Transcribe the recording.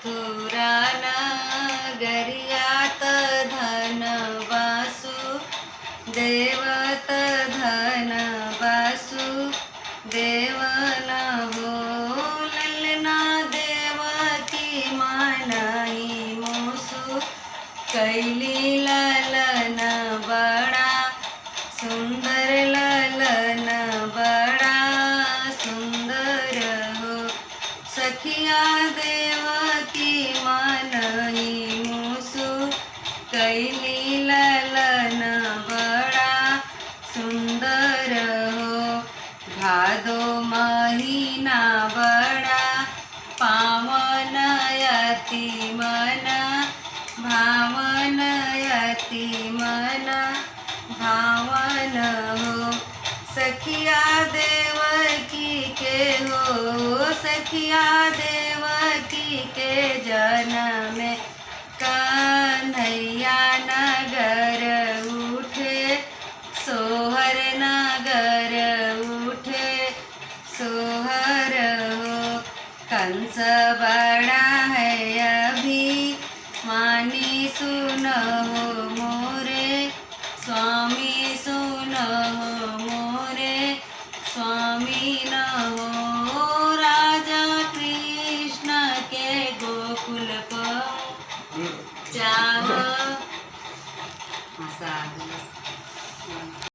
मथुरा नगरियात धन वासु देवत धन वासु देवन हो ललना देवकी मानई मोसु कैली ललन बड़ा सुंदर ललन बड़ा सुंदर हो सखिया देवकी मानई मोसु कैली ललन बड़ा सुंदर हो भादो महीना बड़ा पावन अति मन भावन अति मन भावन हो सखिया देवकी के हो सखिया देवकी के जन्म में कन्हैया नगर उठे सोहर नगर उठे सोहर हो कंस बड़ा है अभी मानी सुन हो मोरे स्वामी सुन हो